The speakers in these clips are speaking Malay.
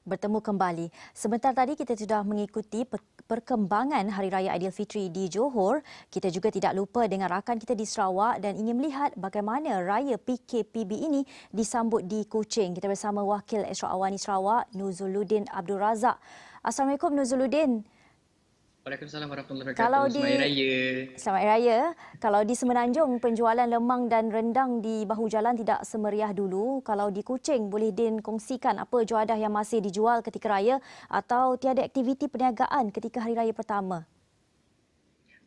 bertemu kembali. Sebentar tadi kita sudah mengikuti perkembangan Hari Raya Aidilfitri di Johor. Kita juga tidak lupa dengan rakan kita di Sarawak dan ingin melihat bagaimana Raya PKPB ini disambut di Kuching. Kita bersama Wakil Esra Awani Sarawak, Nuzuluddin Abdul Razak. Assalamualaikum Nuzuluddin. Waalaikumsalam warahmatullahi wabarakatuh. Kalau Selamat Hari di Raya. Selamat Hari Raya. Kalau di Semenanjung, penjualan lemang dan rendang di bahu jalan tidak semeriah dulu. Kalau di Kuching, boleh Din kongsikan apa juadah yang masih dijual ketika raya atau tiada aktiviti perniagaan ketika Hari Raya pertama?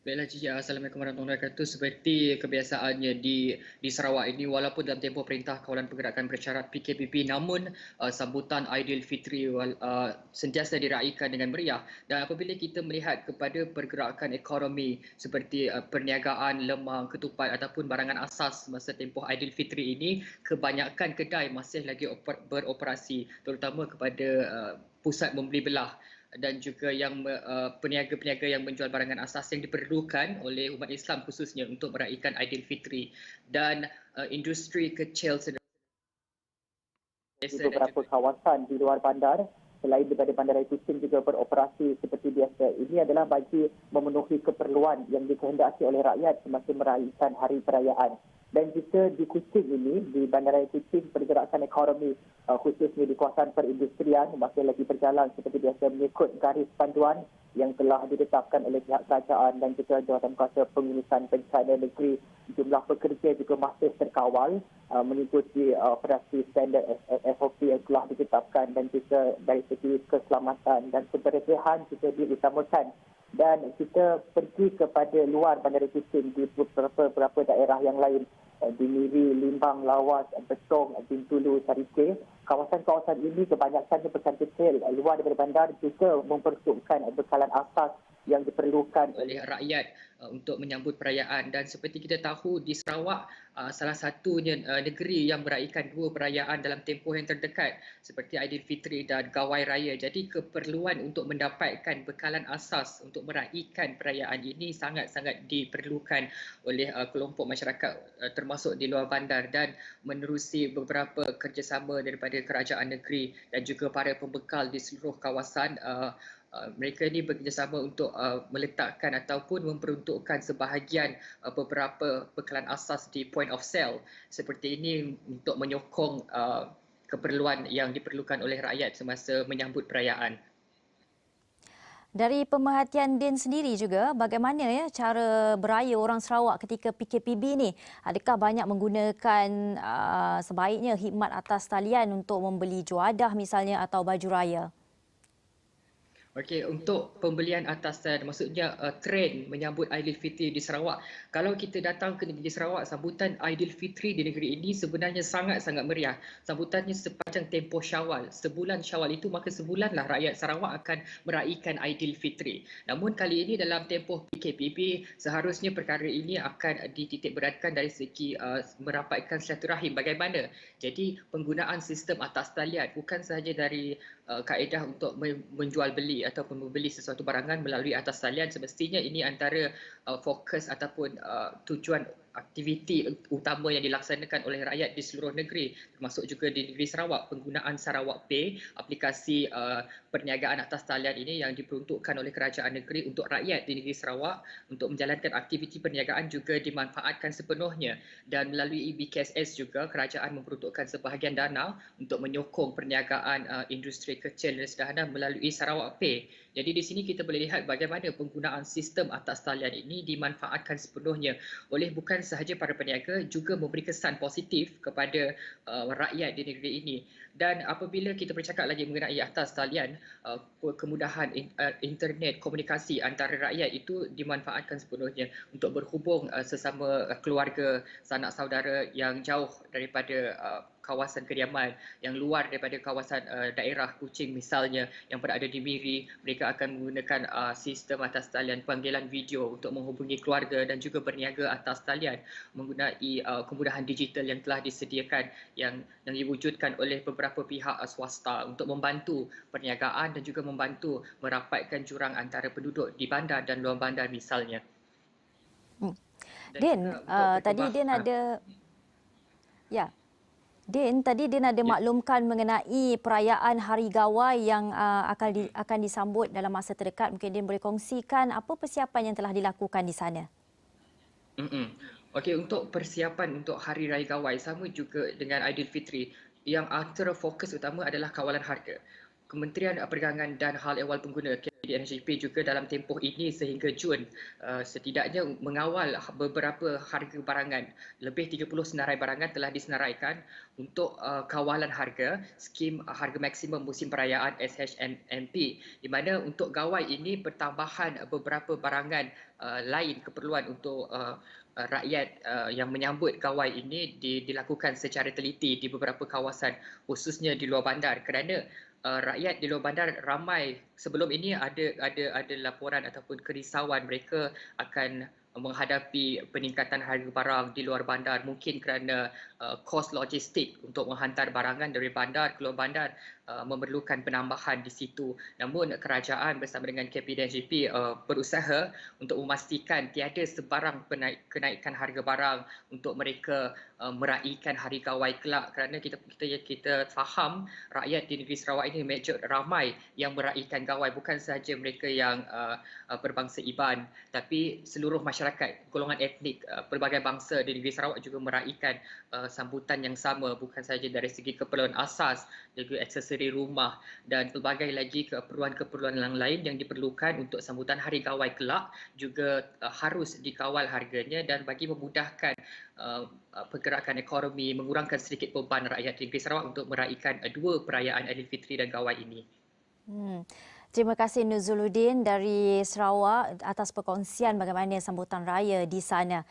Baiklah Cici, Assalamualaikum warahmatullahi wabarakatuh. Seperti kebiasaannya di Sarawak ini, walaupun dalam tempoh Perintah Kawalan Pergerakan Bersyarat PKPB, namun sambutan Aidilfitri sentiasa diraikan dengan meriah. Dan apabila kita melihat kepada pergerakan ekonomi seperti perniagaan, lemang, ketupat ataupun barangan asas masa tempoh Aidilfitri ini, kebanyakan kedai masih lagi beroperasi, terutama kepada pusat membeli belah dan juga yang peniaga-peniaga yang menjual barangan asas yang diperlukan oleh umat Islam khususnya untuk meraihkan Aidilfitri dan industri kecil sederhana Di beberapa kawasan di luar bandar selain daripada Bandaraya Kuching juga beroperasi seperti biasa. Ini adalah bagi memenuhi keperluan yang dikehendaki oleh rakyat semasa meraihkan hari perayaan. Dan jika di Kuching ini, di Bandaraya Kuching, pergerakan ekonomi khususnya di kawasan perindustrian masih lagi berjalan seperti biasa mengikut garis panduan yang telah ditetapkan oleh pihak kerajaan dan juga Jawatankuasa Pengurusan Bencana Negeri. Jumlah pekerja juga masih terkawal mengikuti operasi standard SOP yang telah ditetapkan dan juga dari segi keselamatan dan kebersihan juga diutamakan. Dan kita pergi kepada luar Bandaraya Kuching di beberapa daerah yang lain di Miri, Limbang, Lawas, Betong, Bintulu, Sarike. Kawasan-kawasan ini kebanyakannya pekan kecil luar daripada bandar juga memperuntukkan bekalan asas yang diperlukan oleh rakyat untuk menyambut perayaan. Dan seperti kita tahu di Sarawak salah satunya negeri yang meraihkan dua perayaan dalam tempoh yang terdekat seperti Aidilfitri dan Gawai Raya. Jadi keperluan untuk mendapatkan bekalan asas untuk meraihkan perayaan ini sangat-sangat diperlukan oleh kelompok masyarakat termasuk di luar bandar dan menerusi beberapa kerjasama daripada kerajaan negeri dan juga para pembekal di seluruh kawasan. Mereka ini bekerjasama untuk meletakkan ataupun memperuntukkan sebahagian beberapa bekalan asas di point of sale seperti ini untuk menyokong keperluan yang diperlukan oleh rakyat semasa menyambut perayaan. Dari pemerhatian Din sendiri juga, bagaimana cara beraya orang Sarawak ketika PKPB ni? Adakah banyak menggunakan sebaiknya khidmat atas talian untuk membeli juadah misalnya atau baju raya? Okey, untuk pembelian atas maksudnya trend menyambut Aidilfitri di Sarawak. Kalau kita datang ke negeri Sarawak, sambutan Aidilfitri di negeri ini sebenarnya sangat-sangat meriah. Sambutannya sepanjang tempoh Syawal. Sebulan Syawal itu maka sebulanlah rakyat Sarawak akan meraihkan Aidilfitri. Namun kali ini dalam tempoh PKPB, seharusnya perkara ini akan dititikberatkan dari segi merapatkan silaturahim. Bagaimana? Jadi penggunaan sistem atas talian bukan sahaja dari kaedah untuk menjual beli ataupun membeli sesuatu barangan melalui atas talian. Semestinya ini antara fokus ataupun tujuan aktiviti utama yang dilaksanakan oleh rakyat di seluruh negeri termasuk juga di negeri Sarawak. Penggunaan Sarawak Pay, aplikasi perniagaan atas talian ini yang diperuntukkan oleh kerajaan negeri untuk rakyat di negeri Sarawak untuk menjalankan aktiviti perniagaan juga dimanfaatkan sepenuhnya. Dan melalui BKSS juga kerajaan memperuntukkan sebahagian dana untuk menyokong perniagaan industri kecil dan sederhana melalui Sarawak Pay. Jadi di sini kita boleh lihat bagaimana penggunaan sistem atas talian ini dimanfaatkan sepenuhnya oleh bukan sahaja para peniaga, juga memberi kesan positif kepada rakyat di negeri ini. Dan apabila kita bercakap lagi mengenai atas talian, kemudahan internet komunikasi antara rakyat itu dimanfaatkan sepenuhnya untuk berhubung sesama keluarga, sanak saudara yang jauh daripada kawasan kediaman, yang luar daripada kawasan daerah Kuching misalnya yang berada di Miri. Mereka akan menggunakan sistem atas talian panggilan video untuk menghubungi keluarga dan juga berniaga atas talian menggunakan kemudahan digital yang telah disediakan yang diwujudkan oleh beberapa pihak swasta untuk membantu perniagaan dan juga membantu merapatkan jurang antara penduduk di bandar dan luar bandar misalnya. Din, tadi Din ada... Ya. Din, tadi Din ada maklumkan mengenai perayaan Hari Gawai yang akan disambut dalam masa terdekat. Mungkin Din boleh kongsikan apa persiapan yang telah dilakukan di sana? Mm-mm. Okey, untuk persiapan untuk Hari Raya Gawai sama juga dengan Aidilfitri, yang antara fokus utama adalah kawalan harga. Kementerian Perdagangan dan Hal Ehwal Pengguna KPDNJP juga dalam tempoh ini sehingga Jun setidaknya mengawal beberapa harga barangan. Lebih 30 senarai barangan telah disenaraikan untuk kawalan harga skim harga maksimum musim perayaan SHMP, di mana untuk gawai ini pertambahan beberapa barangan lain keperluan untuk rakyat yang menyambut gawai ini dilakukan secara teliti di beberapa kawasan khususnya di luar bandar, kerana rakyat di luar bandar ramai sebelum ini ada laporan ataupun kerisauan mereka akan menghadapi peningkatan harga barang di luar bandar, mungkin kerana kos logistik untuk menghantar barangan dari bandar ke luar bandar memerlukan penambahan di situ. Namun kerajaan bersama dengan KPDNJP berusaha untuk memastikan tiada sebarang kenaikan harga barang untuk mereka meraihkan Hari Gawai kelak, kerana kita faham rakyat di negeri Sarawak ini ramai yang meraihkan gawai, bukan sahaja mereka yang berbangsa Iban, tapi seluruh masyarakat golongan etnik pelbagai bangsa di negeri Sarawak juga meraihkan sambutan yang sama, bukan sahaja dari segi keperluan asas, juga aksesori rumah dan pelbagai lagi keperluan-keperluan yang lain yang diperlukan untuk sambutan Hari Gawai kelak juga harus dikawal harganya, dan bagi memudahkan pergerakan ekonomi, mengurangkan sedikit beban rakyat di negeri Sarawak untuk meraihkan dua perayaan Aidilfitri dan Gawai ini. Terima kasih Nuzuluddin dari Sarawak atas perkongsian bagaimana sambutan raya di sana.